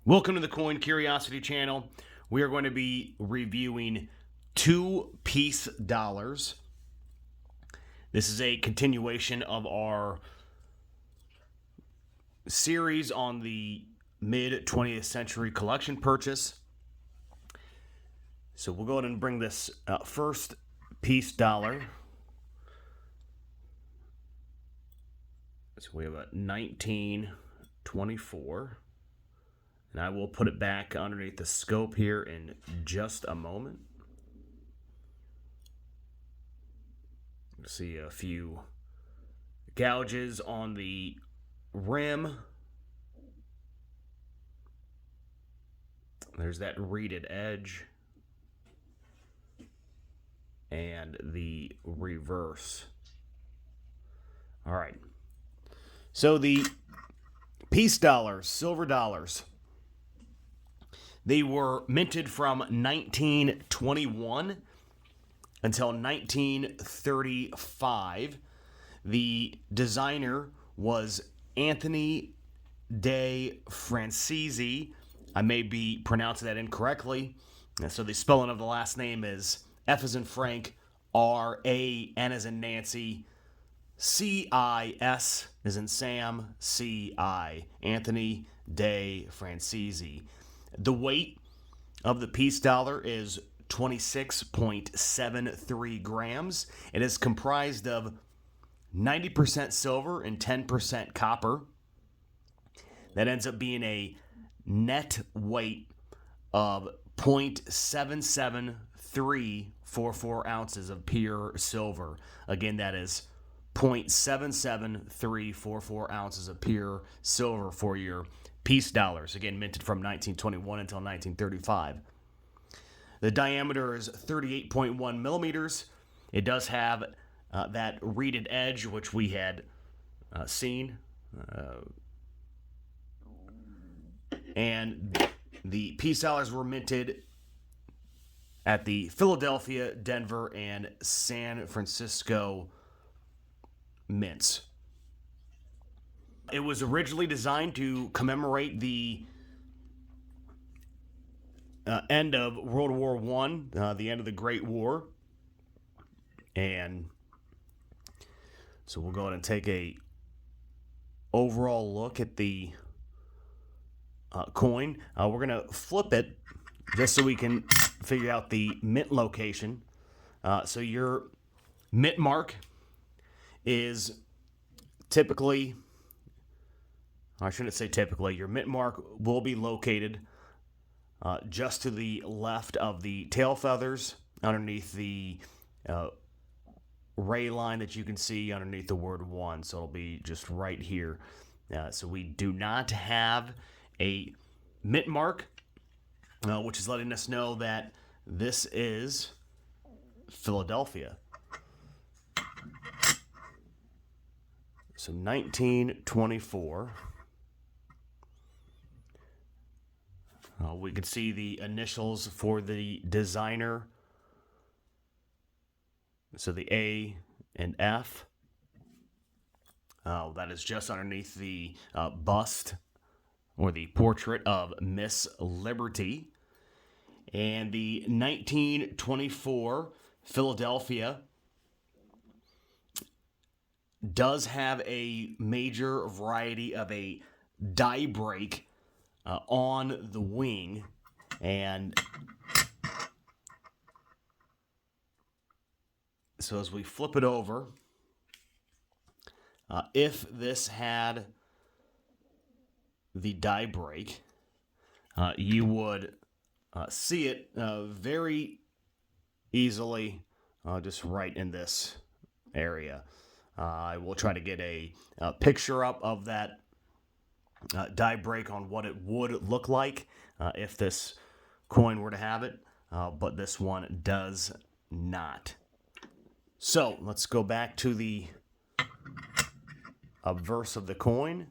Welcome to the Coin Curiosity channel. We are going to be reviewing 2-piece dollars. This is a continuation of our series on the mid-20th century collection purchase. So we'll go ahead and bring this first piece dollar. So we have a 1924. And I will put it back underneath the scope here in just a moment. See a few gouges on the rim. There's that reeded edge. And the reverse. All right. So the piece dollars, silver dollars, they were minted from 1921 until 1935. The designer was Anthony de Francesi. I may be pronouncing that incorrectly. So the spelling of the last name is F as in Frank, R-A-N as in Nancy, C-I-S as in Sam, C-I. Anthony de Francesi. The weight of the piece dollar is 26.73 grams. It is comprised of 90% silver and 10% copper. That ends up being a net weight of 0.77344 ounces of pure silver. Again, that is 0.77344 ounces of pure silver for your piece dollars. Again, minted from 1921 until 1935. The diameter is 38.1 millimeters. It does have that reeded edge, which we had seen. And the piece dollars were minted at the Philadelphia, Denver, and San Francisco mints. It was originally designed to commemorate the end of World War I, the end of the Great War. And so we'll go ahead and take a overall look at the coin. We're going to flip it just so we can figure out the mint location. So your mint mark is typically, I shouldn't say typically, your mint mark will be located just to the left of the tail feathers, underneath the ray line that you can see underneath the word 1. So it'll be just right here. So we do not have a mint mark, which is letting us know that this is Philadelphia. So 1924. We can see the initials for the designer. So the A and F. That is just underneath the bust or the portrait of Miss Liberty. And the 1924 Philadelphia does have a major variety of a die break on the wing, and so as we flip it over, if this had the die break, you would see it very easily just right in this area. I will try to get a picture up of that die break on what it would look like if this coin were to have it, but this one does not. So let's go back to the obverse of the coin.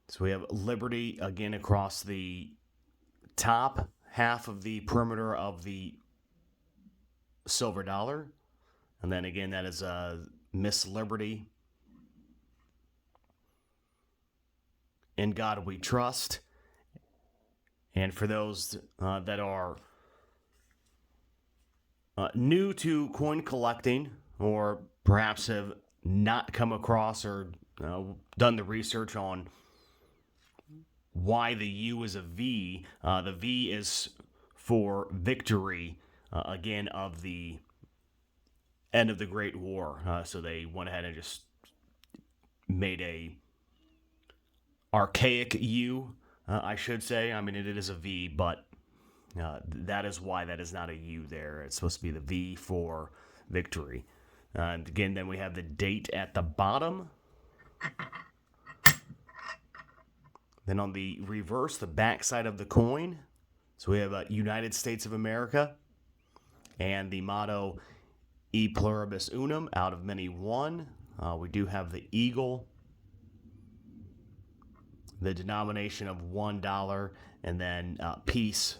So we have Liberty again across the top half of the perimeter of the silver dollar. And then again, that is Miss Liberty In God We Trust. And for those that are new to coin collecting, or perhaps have not come across or done the research on why the U is a V, the V is for victory, again, of the end of the Great War. So they went ahead and just made a archaic U, I should say. I mean, it is a V, but that is why that is not a U there. It's supposed to be the V for victory. And again, then we have the date at the bottom. Then on the reverse, the back side of the coin, so we have United States of America, and the motto, E pluribus unum, out of many one. We do have the eagle, the denomination of $1, and then peace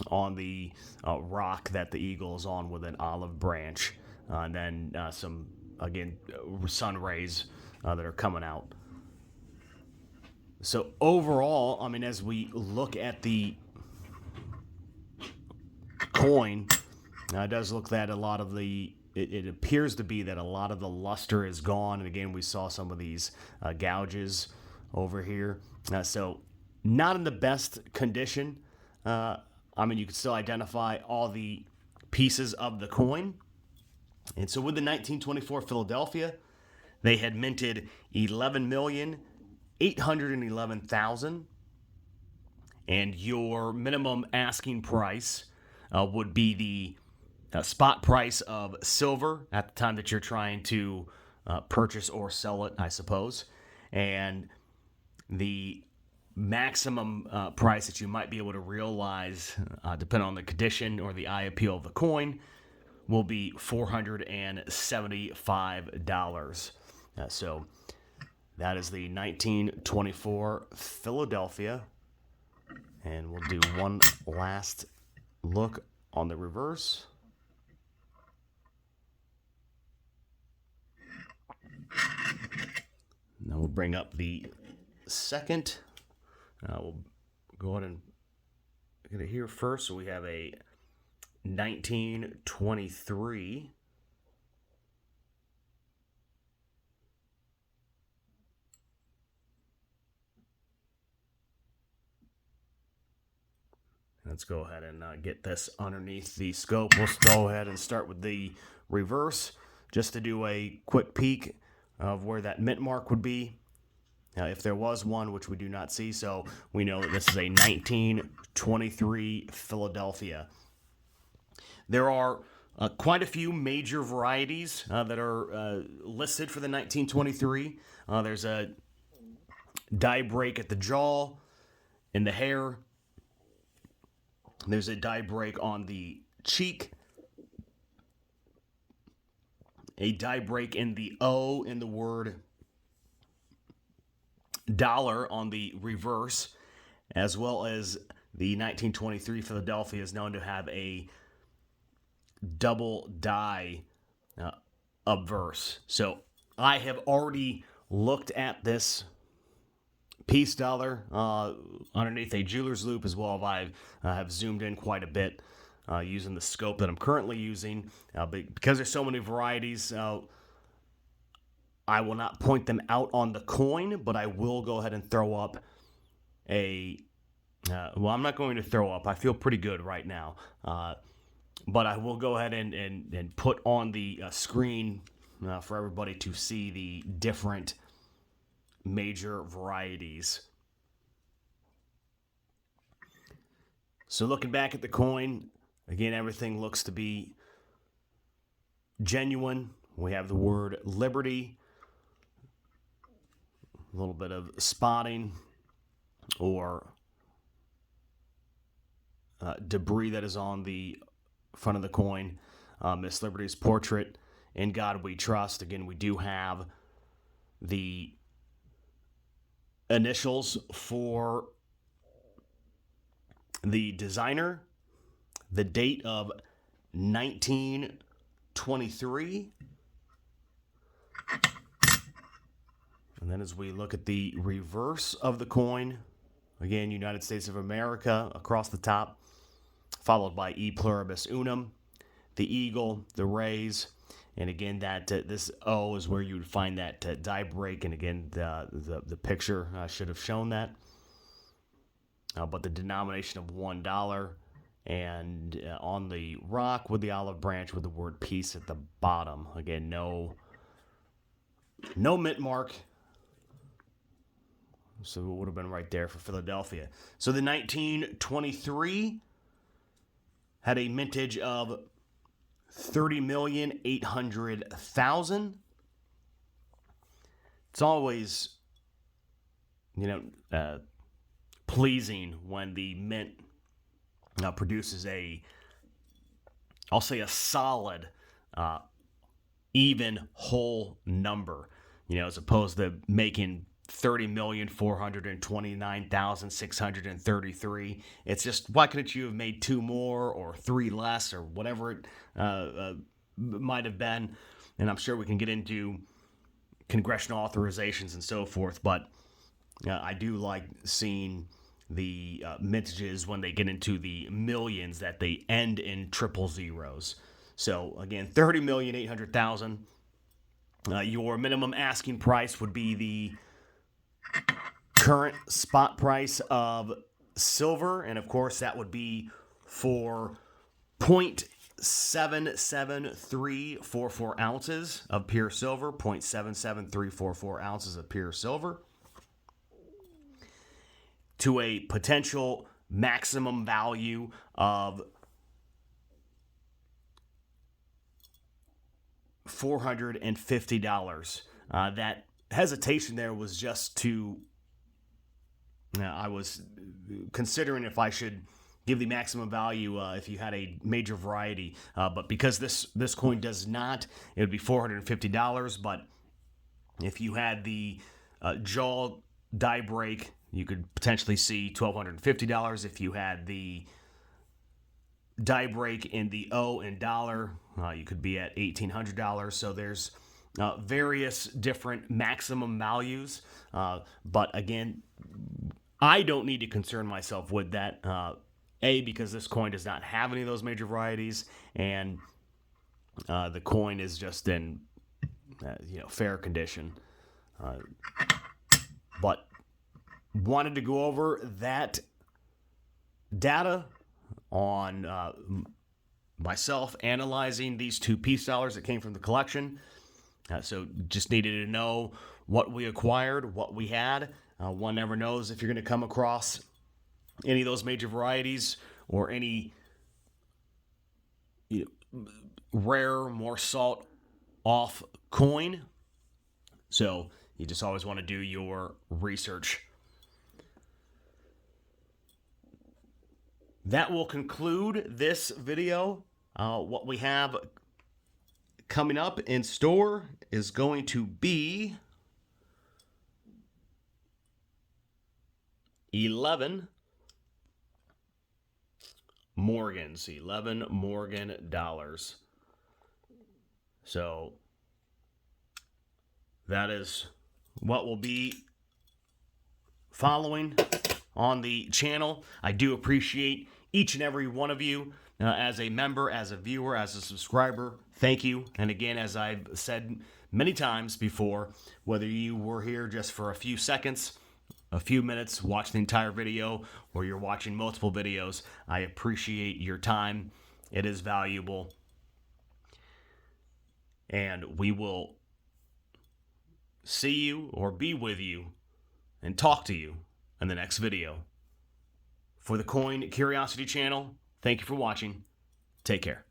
on the rock that the eagle is on with an olive branch. And then some, again, sun rays that are coming out. So overall, I mean, as we look at the coin, it does look that a lot of the, it appears to be that a lot of the luster is gone. And again, we saw some of these gouges over here. So not in the best condition. I mean, you can still identify all the pieces of the coin. And so with the 1924 Philadelphia, they had minted 11,811,000, and your minimum asking price would be the spot price of silver at the time that you're trying to purchase or sell it, I suppose, and the maximum price that you might be able to realize, depending on the condition or the eye appeal of the coin, will be $475. So that is the 1924 Philadelphia. And we'll do one last look on the reverse. Now we'll bring up the second. We'll go ahead and get it here first. So we have a 1923. Let's go ahead and get this underneath the scope. We'll go ahead and start with the reverse just to do a quick peek of where that mint mark would be. If there was one, which we do not see, so we know that this is a 1923 Philadelphia. There are quite a few major varieties that are listed for the 1923. There's a die break at the jaw, in the hair. There's a die break on the cheek, a die break in the O in the word dollar on the reverse, as well as the 1923 Philadelphia is known to have a double die obverse. So I have already looked at this peace dollar underneath a jeweler's loop, as well as I have zoomed in quite a bit using the scope that I'm currently using. But because there's so many varieties, I will not point them out on the coin, but I will go ahead and throw up a... well, I'm not going to throw up. I feel pretty good right now. But I will go ahead and put on the screen for everybody to see the different major varieties. So looking back at the coin, again, everything looks to be genuine. We have the word liberty, a little bit of spotting or debris that is on the front of the coin. Miss Liberty's portrait, In God We Trust. Again, we do have the initials for the designer, the date of 1923, And then as we look at the reverse of the coin, again, United States of America across the top, followed by E pluribus unum, the eagle, the rays, and again, that this O is where you would find that die break. And again, the picture should have shown that. But the denomination of $1, and on the rock with the olive branch with the word peace at the bottom. Again, no mint mark. So it would have been right there for Philadelphia. So the 1923 had a mintage of 30,800,000. It's always, pleasing when the mint produces I'll say a solid, even whole number, as opposed to making 30,429,633. It's just, why couldn't you have made 2 more or 3 less or whatever it might have been? And I'm sure we can get into congressional authorizations and so forth, but I do like seeing the mintages when they get into the millions that they end in triple zeros. So again, 30,800,000. Your minimum asking price would be the current spot price of silver, and of course that would be for 0.77344 ounces of pure silver. 0.77344 ounces of pure silver, to a potential maximum value of $450. That hesitation there was just to, I was considering if I should give the maximum value if you had a major variety, but because this coin does not, it would be $450. But if you had the jaw die break, you could potentially see $1,250. If you had the die break in the O and dollar, you could be at $1,800. So there's various different maximum values. But again, I don't need to concern myself with that. Because this coin does not have any of those major varieties, and the coin is just in fair condition. But wanted to go over that data on myself analyzing these 2 peace dollars that came from the collection. So just needed to know what we acquired, what we had. One never knows if you're going to come across any of those major varieties or any rare, more sought off coin. So you just always want to do your research. That will conclude this video. What we have coming up in store is going to be 11 Morgans, 11 Morgan dollars. So that is what will be following on the channel. I do appreciate each and every one of you as a member, as a viewer, as a subscriber. Thank you. And again, as I've said many times before, whether you were here just for a few seconds, a few minutes, watch the entire video, or you're watching multiple videos, I appreciate your time. It is valuable. And we will see you or be with you and talk to you in the next video. For the Coin Curiosity channel, thank you for watching. Take care.